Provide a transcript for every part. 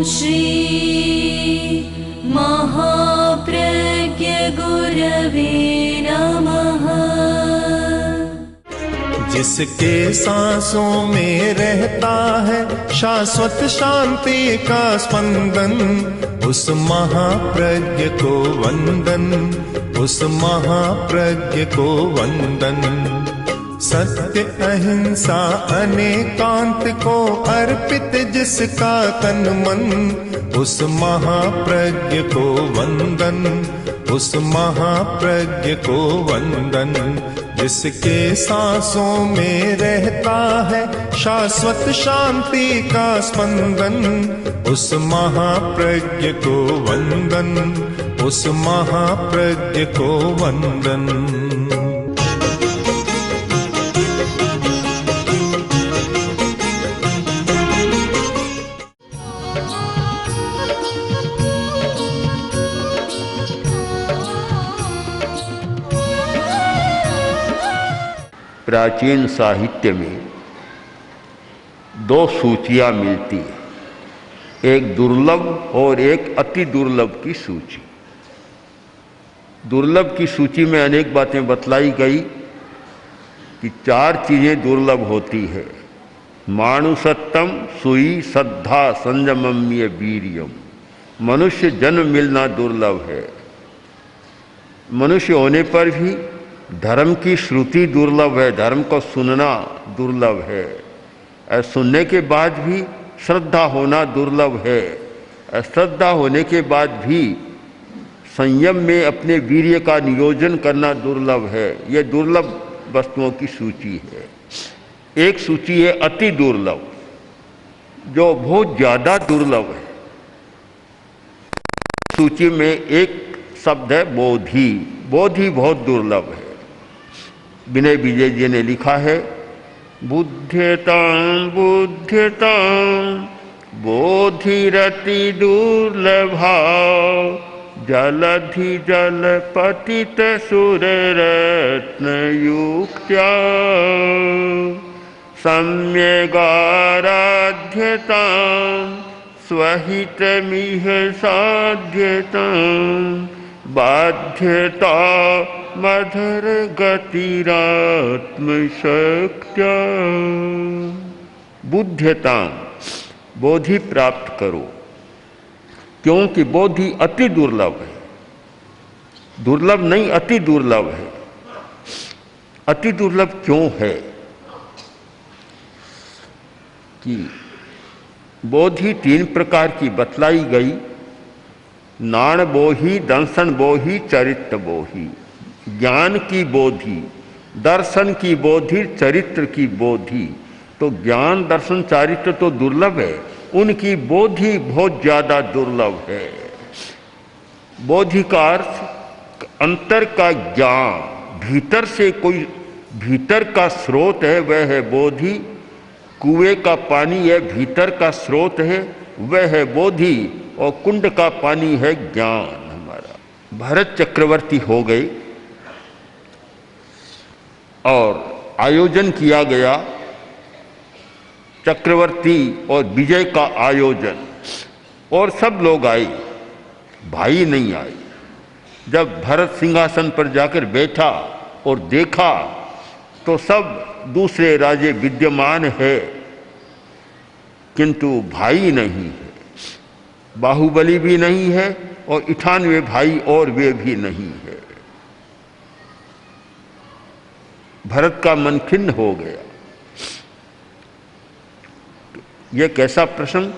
श्री महाप्रज्ञ गुरवे नमः। जिसके सांसों में रहता है शाश्वत शांति का स्पंदन, उस महाप्रज्ञ को वंदन, उस महाप्रज्ञ को वंदन। सत्य अहिंसा अनेकांत को अर्पित जिसका तन मन, उस महाप्रज्ञ को वंदन, उस महाप्रज्ञ को वंदन। जिसके सांसों में रहता है शाश्वत शांति का स्पंदन, उस महाप्रज्ञ को वंदन, उस महाप्रज्ञ को वंदन। प्राचीन साहित्य में दो सूचियां मिलती हैं, एक दुर्लभ और एक अति दुर्लभ की सूची। दुर्लभ की सूची में अनेक बातें बतलाई गई कि 4 चीजें दुर्लभ होती है। मानुषत्तम सुई श्रद्धा संयमम्य वीर्यम। मनुष्य जन्म मिलना दुर्लभ है। मनुष्य होने पर भी धर्म की श्रुति दुर्लभ है, धर्म को सुनना दुर्लभ है। सुनने के बाद भी श्रद्धा होना दुर्लभ है। श्रद्धा होने के बाद भी संयम में अपने वीर्य का नियोजन करना दुर्लभ है। यह दुर्लभ वस्तुओं की सूची है। एक सूची है अति दुर्लभ, जो बहुत ज़्यादा दुर्लभ है। सूची में एक शब्द है बोधि। बोधि बहुत दुर्लभ है। विनय विजय जी ने लिखा है, बुद्ध्यतां बुद्ध्यतां बोधिरति दुर्लभा, जलधि जल पतित सुर रत्न युक्त्या, सम्यगाराध्यतां स्वहितमिह साध्यतां, बाध्यता मधुर गतिरात्म शक्त्या। बुद्ध्यता बोधि प्राप्त करो, क्योंकि बोधि अति दुर्लभ है। दुर्लभ नहीं, अति दुर्लभ है। अति दुर्लभ क्यों है कि बोधि 3 प्रकार की बतलाई गई। नाण बोही, दंसन बोही, चरित्र बोही। ज्ञान की बोधि, दर्शन की बोधि, चरित्र की बोधि। तो ज्ञान दर्शन चारित्र तो दुर्लभ है, उनकी बोधि बहुत ज्यादा दुर्लभ है। बोधि का अर्थ अंतर का ज्ञान, भीतर से कोई भीतर का स्रोत है, वह है बोधि। कुएं का पानी है, भीतर का स्रोत है, वह है बोधि। और कुंड का पानी है ज्ञान हमारा। भरत चक्रवर्ती हो गए और आयोजन किया गया, चक्रवर्ती और विजय का आयोजन, और सब लोग आए, भाई नहीं आए। जब भरत सिंहासन पर जाकर बैठा और देखा तो सब दूसरे राजे विद्यमान है, किंतु भाई नहीं है। बाहुबली भी नहीं है और 98 भाई और वे भी नहीं है। भरत का मन खिन्न हो गया। यह कैसा प्रसंग,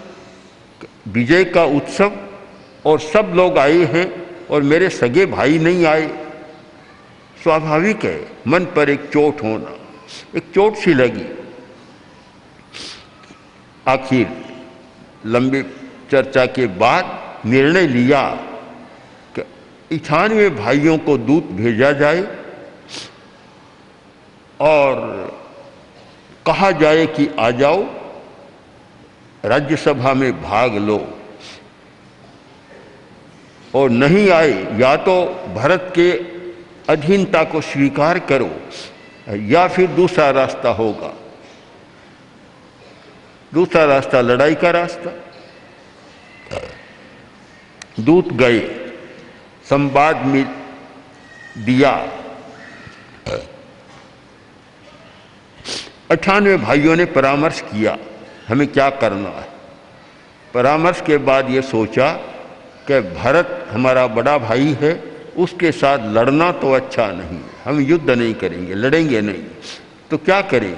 विजय का उत्सव और सब लोग आए हैं और मेरे सगे भाई नहीं आए। स्वाभाविक है मन पर एक चोट होना, एक चोट सी लगी। आखिर लंबी चर्चा के बाद निर्णय लिया कि 98 भाइयों को दूत भेजा जाए और कहा जाए कि आ जाओ, राज्यसभा में भाग लो। और नहीं आए या तो भरत के अधीनता को स्वीकार करो या फिर दूसरा रास्ता होगा। दूसरा रास्ता लड़ाई का रास्ता। दूत गए, संवाद में दिया। 98 भाइयों ने परामर्श किया हमें क्या करना है। परामर्श के बाद ये सोचा कि भरत हमारा बड़ा भाई है, उसके साथ लड़ना तो अच्छा नहीं, हम युद्ध नहीं करेंगे, लड़ेंगे नहीं, तो क्या करें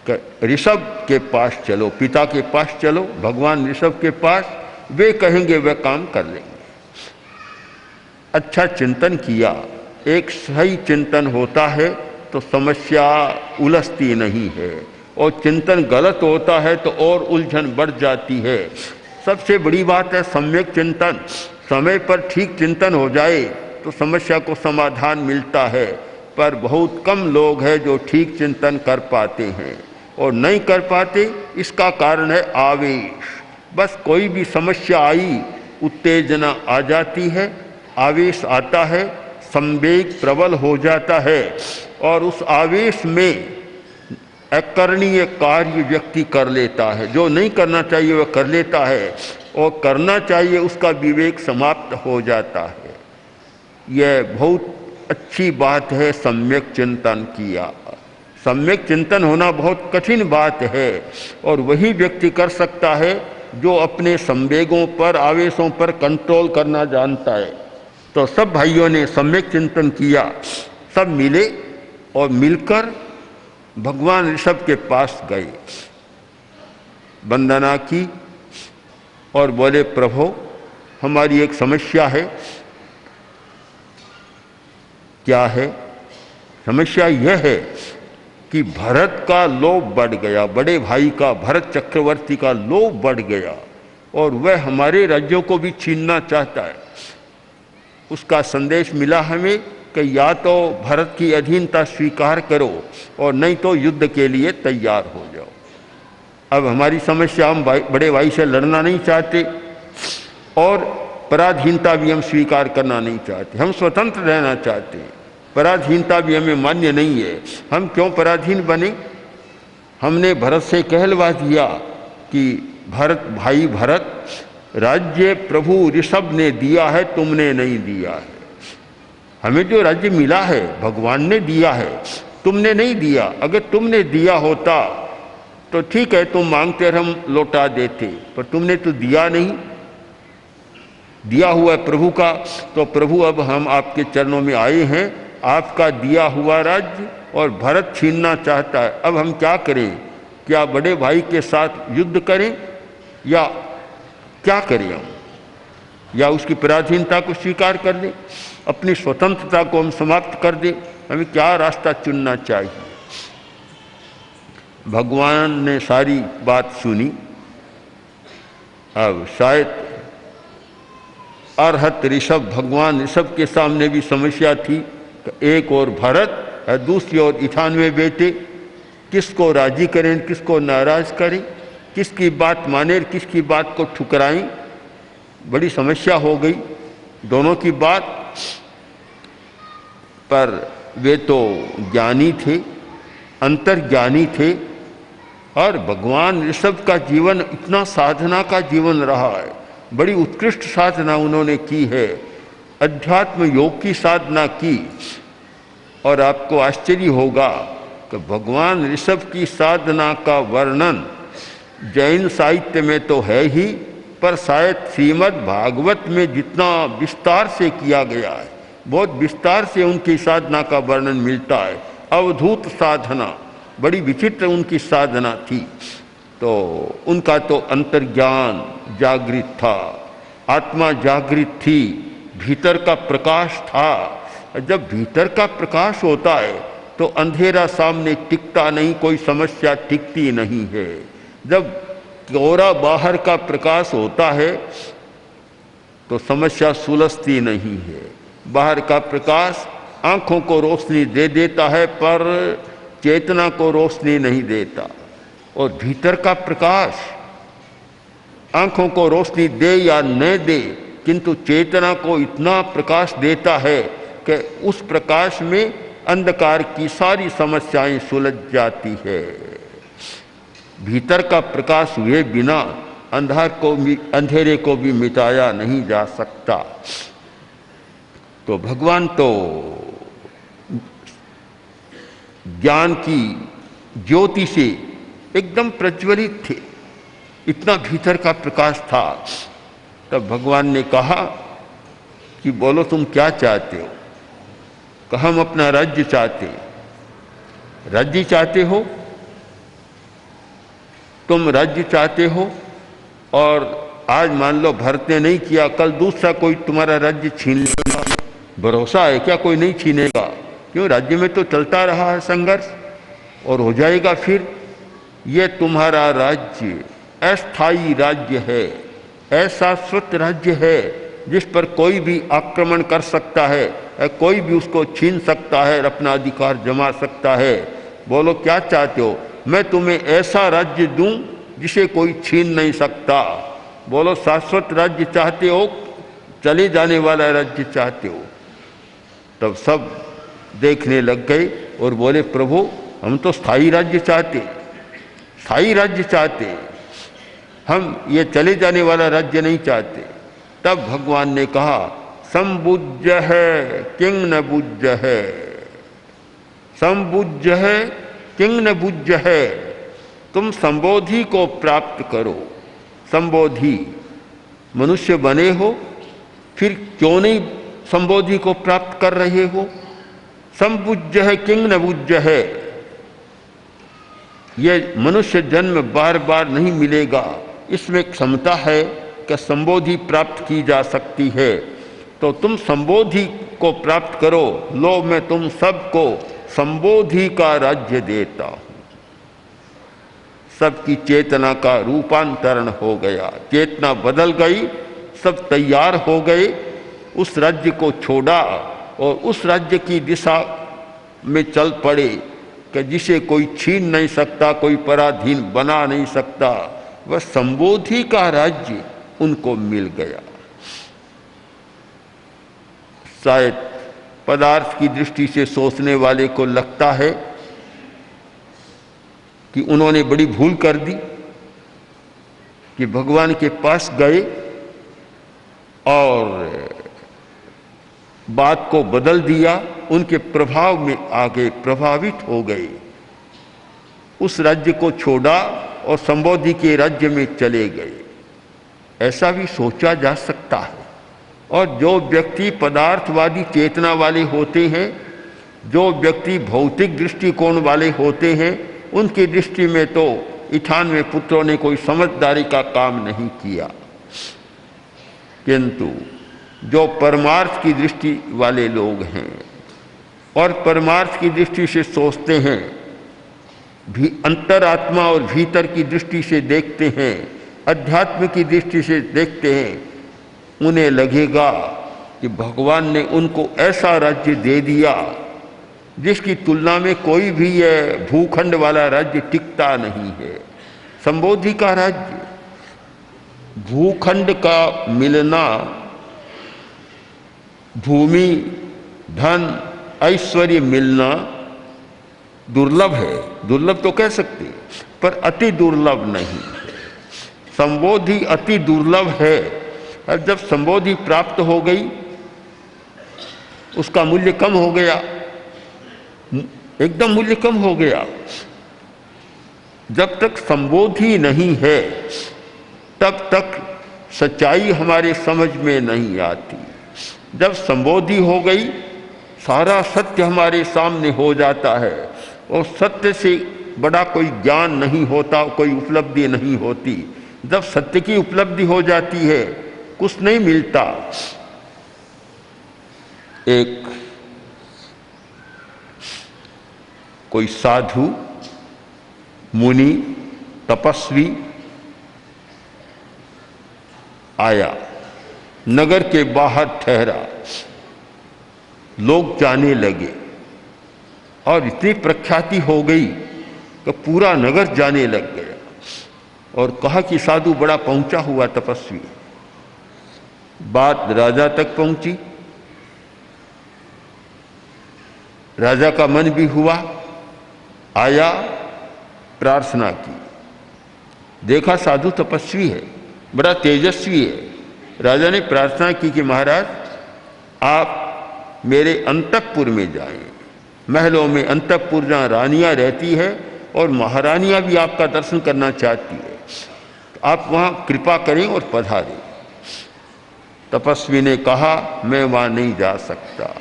कि ऋषभ के पास चलो, पिता के पास चलो, भगवान ऋषभ के पास, वे कहेंगे वह काम कर लेंगे। अच्छा चिंतन किया। एक सही चिंतन होता है तो समस्या उलझती नहीं है, और चिंतन गलत होता है तो और उलझन बढ़ जाती है। सबसे बड़ी बात है सम्यक चिंतन। समय पर ठीक चिंतन हो जाए तो समस्या को समाधान मिलता है, पर बहुत कम लोग हैं जो ठीक चिंतन कर पाते हैं, और नहीं कर पाते इसका कारण है आवेश। बस कोई भी समस्या आई, उत्तेजना आ जाती है, आवेश आता है, संवेग प्रबल हो जाता है, और उस आवेश में अकरणीय कार्य व्यक्ति कर लेता है। जो नहीं करना चाहिए वह कर लेता है, और करना चाहिए उसका विवेक समाप्त हो जाता है। यह बहुत अच्छी बात है सम्यक चिंतन किया। सम्यक चिंतन होना बहुत कठिन बात है, और वही व्यक्ति कर सकता है जो अपने संवेगों पर, आवेशों पर कंट्रोल करना जानता है। तो सब भाइयों ने सम्यक चिंतन किया, सब मिले और मिलकर भगवान ऋषभ के पास गए, वंदना की और बोले प्रभु हमारी एक समस्या है। क्या है? समस्या यह है कि भरत का लोभ बढ़ गया, बड़े भाई का, भरत चक्रवर्ती का लोभ बढ़ गया, और वह हमारे राज्यों को भी छीनना चाहता है। उसका संदेश मिला हमें कि या तो भरत की अधीनता स्वीकार करो और नहीं तो युद्ध के लिए तैयार हो जाओ। अब हमारी समस्या, हम बड़े भाई से लड़ना नहीं चाहते और पराधीनता भी हम स्वीकार करना नहीं चाहते, हम स्वतंत्र रहना चाहते हैं। पराधीनता भी हमें मान्य नहीं है, हम क्यों पराधीन बने? हमने भरत से कहलवा दिया कि भरत भाई भरत, राज्य प्रभु ऋषभ ने दिया है, तुमने नहीं दिया है। हमें जो राज्य मिला है भगवान ने दिया है, तुमने नहीं दिया। अगर तुमने दिया होता तो ठीक है, तुम मांगते हम लौटा देते, पर तुमने तो दिया नहीं। दिया हुआ है प्रभु का, तो प्रभु अब हम आपके चरणों में आए हैं, आपका दिया हुआ राज्य, और भरत छीनना चाहता है। अब हम क्या करें? क्या बड़े भाई के साथ युद्ध करें या क्या करें हम? या उसकी पराधीनता को स्वीकार कर दें, अपनी स्वतंत्रता को हम समाप्त कर दें? हमें क्या रास्ता चुनना चाहिए? भगवान ने सारी बात सुनी। अब शायद अरहत ऋषभ, भगवान ऋषभ के सामने भी समस्या थी। एक और भरत और दूसरी ओर 98 बेटे, किसको राजी करें, किसको नाराज करें, किसकी बात माने, किसकी बात को ठुकराएं? बड़ी समस्या हो गई दोनों की बात। पर वे तो ज्ञानी थे, अंतर्ज्ञानी थे, और भगवान ऋषभ का जीवन इतना साधना का जीवन रहा है, बड़ी उत्कृष्ट साधना उन्होंने की है, अध्यात्म योग की साधना की। और आपको आश्चर्य होगा कि भगवान ऋषभ की साधना का वर्णन जैन साहित्य में तो है ही, पर शायद श्रीमद् भागवत में जितना विस्तार से किया गया है, बहुत विस्तार से उनकी साधना का वर्णन मिलता है। अवधूत साधना, बड़ी विचित्र उनकी साधना थी। तो उनका तो अंतर्ज्ञान जागृत था, आत्मा जागृत थी, भीतर का प्रकाश था। जब भीतर का प्रकाश होता है तो अंधेरा सामने टिकता नहीं, कोई समस्या टिकती नहीं है। जब कोहरा बाहर का प्रकाश होता है तो समस्या सुलझती नहीं है। बाहर का प्रकाश आँखों को रोशनी दे देता है पर चेतना को रोशनी नहीं देता, और भीतर का प्रकाश आँखों को रोशनी दे या न दे, किंतु चेतना को इतना प्रकाश देता है कि उस प्रकाश में अंधकार की सारी समस्याएं सुलझ जाती है। भीतर का प्रकाश हुए बिना अंधेरे को भी मिटाया नहीं जा सकता। तो भगवान तो ज्ञान की ज्योति से एकदम प्रज्वलित थे, इतना भीतर का प्रकाश था। तब भगवान ने कहा कि बोलो तुम क्या चाहते हो? कहा हम अपना राज्य चाहते। राज्य चाहते हो? तुम राज्य चाहते हो और आज मान लो भरत ने नहीं किया, कल दूसरा कोई तुम्हारा राज्य छीन लेगा, भरोसा है क्या कोई नहीं छीनेगा? क्यों? राज्य में तो चलता रहा है संघर्ष और हो जाएगा। फिर ये तुम्हारा राज्य अस्थायी राज्य है, अशाश्वत राज्य है, जिस पर कोई भी आक्रमण कर सकता है, कोई भी उसको छीन सकता है और अपना अधिकार जमा सकता है। बोलो क्या चाहते हो? मैं तुम्हें ऐसा राज्य दूं जिसे कोई छीन नहीं सकता। बोलो शाश्वत राज्य चाहते हो, चले जाने वाला राज्य चाहते हो? तब सब देखने लग गए और बोले प्रभु हम तो स्थायी राज्य चाहते, स्थायी राज्य चाहते, हम ये चले जाने वाला राज्य नहीं चाहते। तब भगवान ने कहा संबुज्य है किंग न बुज्य है, संबुज्य है किंग न बुज्य है। तुम संबोधि को प्राप्त करो। संबोधि मनुष्य बने हो, फिर क्यों नहीं संबोधि को प्राप्त कर रहे हो? संबुज्य है किंग न बुज्य है। ये मनुष्य जन्म बार बार नहीं मिलेगा, इसमें क्षमता है कि संबोधि प्राप्त की जा सकती है। तो तुम संबोधि को प्राप्त करो। लो मैं तुम सबको संबोधि का राज्य देता हूं। सबकी चेतना का रूपांतरण हो गया, चेतना बदल गई, सब तैयार हो गए, उस राज्य को छोड़ा और उस राज्य की दिशा में चल पड़े कि जिसे कोई छीन नहीं सकता, कोई पराधीन बना नहीं सकता। वह संबोधि का राज्य उनको मिल गया। शायद पदार्थ की दृष्टि से सोचने वाले को लगता है कि उन्होंने बड़ी भूल कर दी कि भगवान के पास गए और बात को बदल दिया, उनके प्रभाव में आ गए, प्रभावित हो गए, उस राज्य को छोड़ा और संबोधि के राज्य में चले गए। ऐसा भी सोचा जा सकता है। और जो व्यक्ति पदार्थवादी चेतना वाले होते हैं, जो व्यक्ति भौतिक दृष्टिकोण वाले होते हैं, उनकी दृष्टि में तो 98 पुत्रों ने कोई समझदारी का काम नहीं किया। किंतु जो परमार्थ की दृष्टि वाले लोग हैं और परमार्थ की दृष्टि से सोचते हैं, भी अंतरात्मा और भीतर की दृष्टि से देखते हैं, अध्यात्म की दृष्टि से देखते हैं, उन्हें लगेगा कि भगवान ने उनको ऐसा राज्य दे दिया जिसकी तुलना में कोई भी यह भूखंड वाला राज्य टिकता नहीं है। संबोधि का राज्य, भूखंड का मिलना, भूमि, धन, ऐश्वर्य मिलना दुर्लभ है। दुर्लभ तो कह सकते, पर अति दुर्लभ नहीं। संबोधि अति दुर्लभ है। और जब संबोधि प्राप्त हो गई, उसका मूल्य कम हो गया, एकदम मूल्य कम हो गया। जब तक संबोधि नहीं है, तब तक सच्चाई हमारे समझ में नहीं आती। जब संबोधि हो गई, सारा सत्य हमारे सामने हो जाता है और सत्य से बड़ा कोई ज्ञान नहीं होता, कोई उपलब्धि नहीं होती। जब सत्य की उपलब्धि हो जाती है, कुछ नहीं मिलता। एक कोई साधु, मुनि, तपस्वी आया, नगर के बाहर ठहरा, लोग जाने लगे और इतनी प्रख्याति हो गई कि पूरा नगर जाने लग गया और कहा कि साधु बड़ा पहुंचा हुआ तपस्वी। बात राजा तक पहुंची, राजा का मन भी हुआ, आया, प्रार्थना की, देखा साधु तपस्वी है, बड़ा तेजस्वी है। राजा ने प्रार्थना की कि महाराज आप मेरे अंतःपुर में जाएं, महलों में अंतःपुर जहाँ रानियाँ रहती है और महारानियाँ भी आपका दर्शन करना चाहती है, तो आप वहाँ कृपा करें और पधारें। तपस्वी ने कहा मैं वहाँ नहीं जा सकता,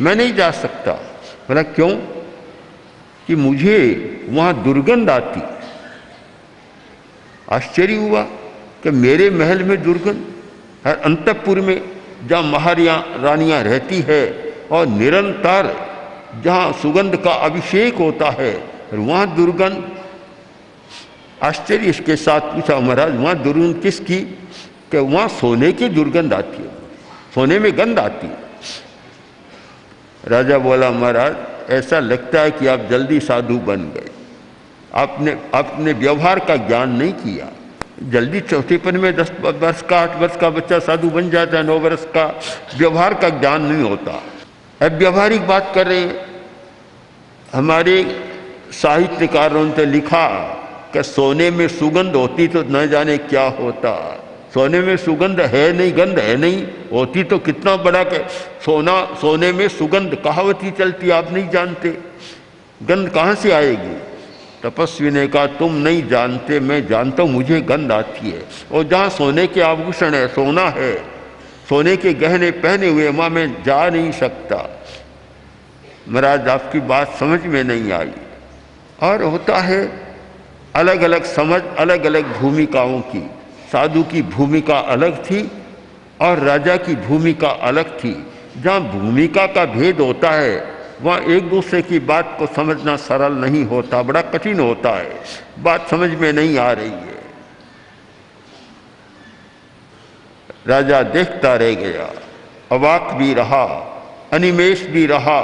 मैं नहीं जा सकता। बोला क्यों? कि मुझे वहाँ दुर्गंध आती। आश्चर्य हुआ कि मेरे महल में दुर्गंध, हर अंतःपुर में जहाँ महारानियाँ रहती है और निरंतर जहाँ सुगंध का अभिषेक होता है, वहाँ दुर्गंध। आश्चर्य इसके साथ पूछा महाराज वहाँ दुर्गंध किसकी? कि वहाँ सोने की दुर्गंध आती है, सोने में गंध आती है। राजा बोला महाराज ऐसा लगता है कि आप जल्दी साधु बन गए, आपने व्यवहार का ज्ञान नहीं किया। जल्दी चौथेपन में 10 वर्ष का 8 वर्ष का बच्चा साधु बन जाता है, 9 वर्ष का। व्यवहार का ज्ञान नहीं होता। अब व्यवहारिक बात कर रहे हैं। हमारे साहित्यकारों ने लिखा कि सोने में सुगंध होती तो न जाने क्या होता। सोने में सुगंध है नहीं, गंध है नहीं, होती तो कितना बड़ा के सोने में सुगंध कहावत ही चलती, आप नहीं जानते। गंध कहाँ से आएगी? तपस्वी ने कहा तुम नहीं जानते, मैं जानता हूँ, मुझे गंध आती है। और जहाँ सोने के आभूषण है, सोना है, सोने के गहने पहने हुए, वहाँ मैं जा नहीं सकता। महाराज आपकी बात समझ में नहीं आई। और होता है अलग अलग समझ, अलग अलग भूमिकाओं की। साधु की भूमिका अलग थी और राजा की भूमिका अलग थी। जहाँ भूमिका का भेद होता है वहाँ एक दूसरे की बात को समझना सरल नहीं होता, बड़ा कठिन होता है, बात समझ में नहीं आ रही है। राजा देखता रह गया, अवाक भी रहा, अनिमेष भी रहा,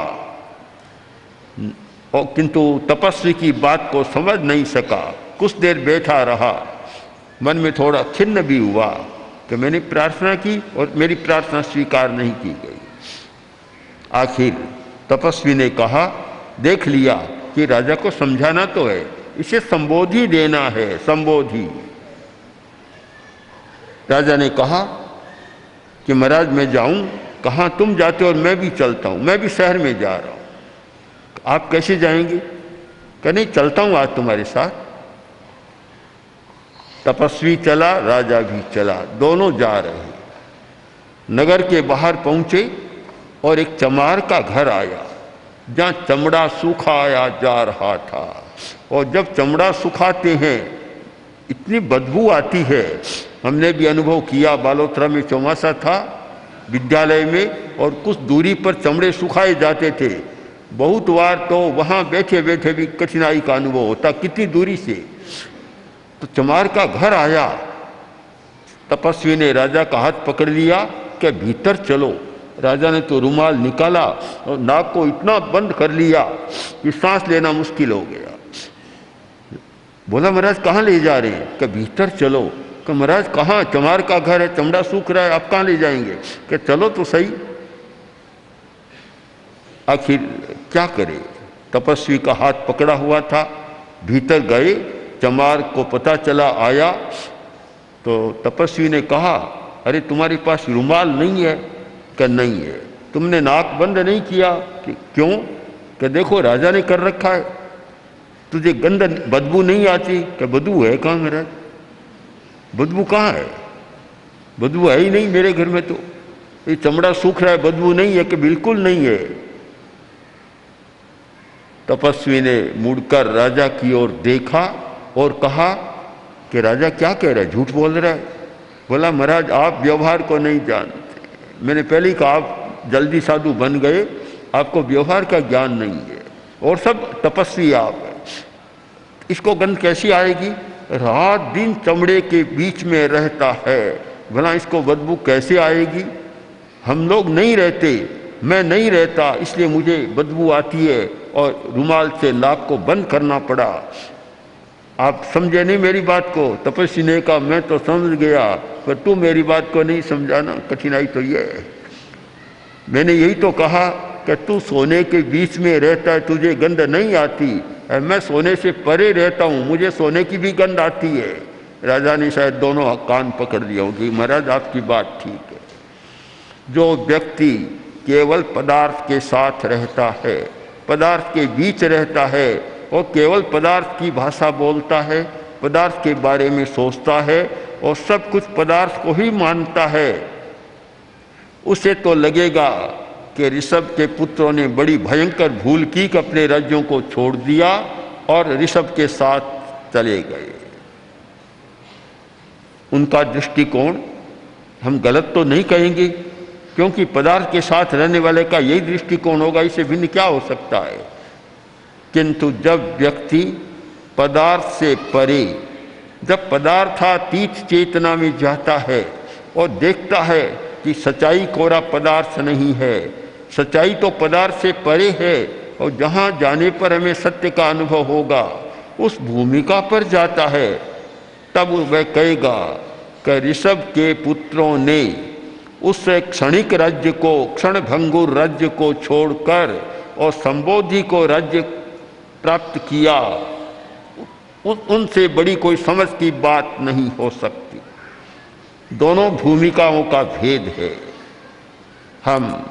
और किंतु तपस्वी की बात को समझ नहीं सका। कुछ देर बैठा रहा, मन में थोड़ा खिन्न भी हुआ कि मैंने प्रार्थना की और मेरी प्रार्थना स्वीकार नहीं की गई। आखिर तपस्वी ने कहा देख लिया कि राजा को समझाना तो है, इसे संबोधि देना है, संबोधि। राजा ने कहा कि महाराज मैं जाऊं। कहाँ? तुम जाते हो और मैं भी चलता हूं, मैं भी शहर में जा रहा हूं। आप कैसे जाएंगे? कहा नहीं चलता हूं आज तुम्हारे साथ। तपस्वी चला, राजा भी चला, दोनों जा रहे। नगर के बाहर पहुंचे और एक चमार का घर आया जहाँ चमड़ा सुखाया जा रहा था। और जब चमड़ा सुखाते हैं इतनी बदबू आती है। हमने भी अनुभव किया, बालोतरा में चौमासा था विद्यालय में, और कुछ दूरी पर चमड़े सुखाए जाते थे। बहुत बार तो वहाँ बैठे बैठे भी कठिनाई का अनुभव होता, कितनी दूरी से। तो चमार का घर आया, तपस्वी ने राजा का हाथ पकड़ लिया कि भीतर चलो। राजा ने तो रुमाल निकाला और नाक को इतना बंद कर लिया कि सांस लेना मुश्किल हो गया। बोला महाराज कहाँ ले जा रहे हैं? कि भीतर चलो। कि महाराज कहाँ? चमार का घर है, चमड़ा सूख रहा है, आप कहाँ ले जाएंगे? कि चलो तो सही। आखिर क्या करे? तपस्वी का हाथ पकड़ा हुआ था, भीतर गए। चमार को पता चला, आया तो तपस्वी ने कहा अरे तुम्हारे पास रुमाल नहीं है? कि नहीं है। तुमने नाक बंद नहीं किया? कि क्यों? कि देखो राजा ने कर रखा है, तुझे गंध बदबू नहीं आती? कि बदबू है कहाँ महाराज? बदबू कहाँ है? बदबू है ही नहीं मेरे घर में। तो ये चमड़ा सूख रहा है, बदबू नहीं है? कि बिल्कुल नहीं है। तपस्वी ने मुड़कर राजा की ओर देखा और कहा कि राजा क्या कह रहा है, झूठ बोल रहा है। बोला महाराज आप व्यवहार को नहीं जानते। मैंने पहले ही कहा आप जल्दी साधु बन गए, आपको व्यवहार का ज्ञान नहीं है, और सब तपस्वी आप है। इसको गंध कैसी आएगी? रात दिन चमड़े के बीच में रहता है, भला इसको बदबू कैसे आएगी? हम लोग नहीं रहते, मैं नहीं रहता, इसलिए मुझे बदबू आती है और रुमाल से नाक को बंद करना पड़ा। आप समझे नहीं मेरी बात को? तपस्वी ने कहा मैं तो समझ गया, पर तू मेरी बात को नहीं समझाना, कठिनाई तो ये है। मैंने यही तो कहा कि तू सोने के बीच में रहता है, तुझे गंध नहीं आती। मैं सोने से परे रहता हूँ, मुझे सोने की भी गंध आती है। राजा ने शायद दोनों कान पकड़ लिया हो कि महाराज आपकी बात ठीक है। जो व्यक्ति केवल पदार्थ के साथ रहता है, पदार्थ के बीच रहता है और केवल पदार्थ की भाषा बोलता है, पदार्थ के बारे में सोचता है और सब कुछ पदार्थ को ही मानता है, उसे तो लगेगा कि ऋषभ के पुत्रों ने बड़ी भयंकर भूल की कि अपने राज्यों को छोड़ दिया और ऋषभ के साथ चले गए। उनका दृष्टिकोण हम गलत तो नहीं कहेंगे, क्योंकि पदार्थ के साथ रहने वाले का यही दृष्टिकोण होगा, इससे भिन्न क्या हो सकता है। किंतु जब व्यक्ति पदार्थ से परे, जब पदार्थातीत चेतना में जाता है और देखता है कि सच्चाई कोरा पदार्थ नहीं है, सच्चाई तो पदार्थ से परे है और जहाँ जाने पर हमें सत्य का अनुभव होगा, उस भूमिका पर जाता है, तब वह कहेगा कि ऋषभ के पुत्रों ने उस क्षणिक राज्य को, क्षणभंगुर राज्य को छोड़कर और संबोधि को राज्य प्राप्त किया, उनसे बड़ी कोई समझ की बात नहीं हो सकती। दोनों भूमिकाओं का भेद है। हम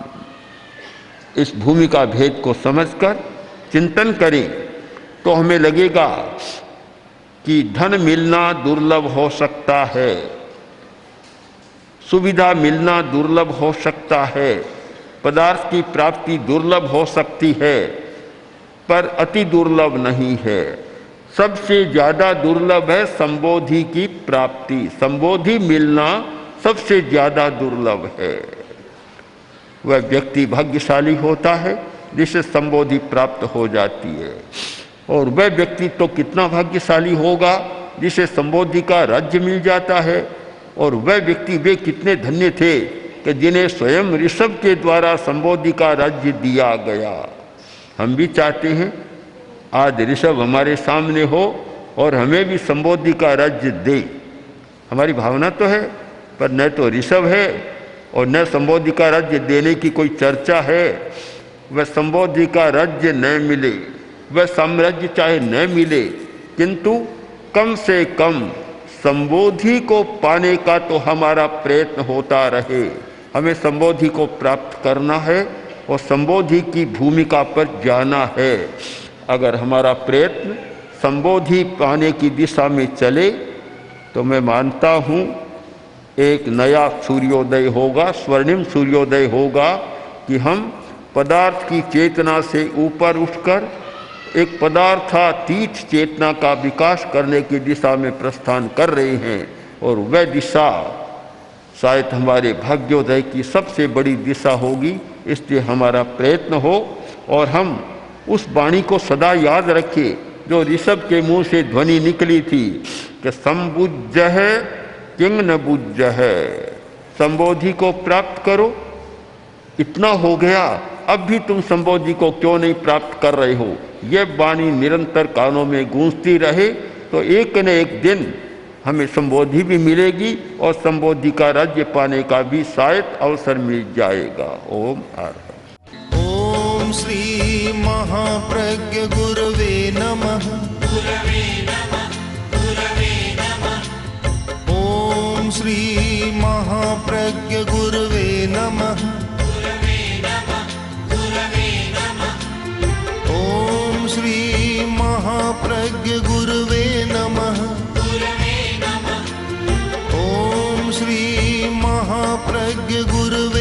इस भूमिका भेद को समझकर चिंतन करें तो हमें लगेगा कि धन मिलना दुर्लभ हो सकता है, सुविधा मिलना दुर्लभ हो सकता है, पदार्थ की प्राप्ति दुर्लभ हो सकती है, पर अति दुर्लभ नहीं है। सबसे ज़्यादा दुर्लभ है संबोधि की प्राप्ति। संबोधि मिलना सबसे ज़्यादा दुर्लभ है। वह व्यक्ति भाग्यशाली होता है जिसे संबोधि प्राप्त हो जाती है, और वह व्यक्ति तो कितना भाग्यशाली होगा जिसे संबोधि का राज्य मिल जाता है। और वह व्यक्ति, वे कितने धन्य थे कि जिन्हें स्वयं ऋषभ के द्वारा संबोधि का राज्य दिया गया। हम भी चाहते हैं आज ऋषभ हमारे सामने हो और हमें भी संबोधि का राज्य दे। हमारी भावना तो है, पर न तो ऋषभ है और न संबोधि का राज्य देने की कोई चर्चा है। वह संबोधि का राज्य न मिले, वह साम्राज्य चाहे न मिले, किंतु कम से कम संबोधि को पाने का तो हमारा प्रयत्न होता रहे। हमें संबोधि को प्राप्त करना है और संबोधि की भूमिका पर जाना है। अगर हमारा प्रयत्न संबोधि पाने की दिशा में चले तो मैं मानता हूँ एक नया सूर्योदय होगा, स्वर्णिम सूर्योदय होगा कि हम पदार्थ की चेतना से ऊपर उठकर एक पदार्थातीत चेतना का विकास करने की दिशा में प्रस्थान कर रहे हैं। और वह दिशा शायद हमारे भाग्योदय की सबसे बड़ी दिशा होगी। इसलिए हमारा प्रयत्न हो और हम उस वाणी को सदा याद रखें जो ऋषभ के मुंह से ध्वनि निकली थी कि संबुज्ज है किंग न बुज्ज है। संबोधि को प्राप्त करो, इतना हो गया, अब भी तुम संबोधि को क्यों नहीं प्राप्त कर रहे हो। यह वाणी निरंतर कानों में गूंजती रहे तो एक न एक दिन हमें संबोधि भी मिलेगी और संबोधि का राज्य पाने का भी शायद अवसर मिल जाएगा। ओम अर्हत्। ओम श्री महाप्रज्ञ गुरवे नमः। गुरवे नमः, गुरवे नमः। ओम श्री महाप्रज्ञ गुरवे नमः। गुरवे नमः, गुरवे नमः। ओम श्री महाप्रज्ञ गुरवे नमः। गुरवे नमः। ओम श्री महाप्रज्ञ गुरवे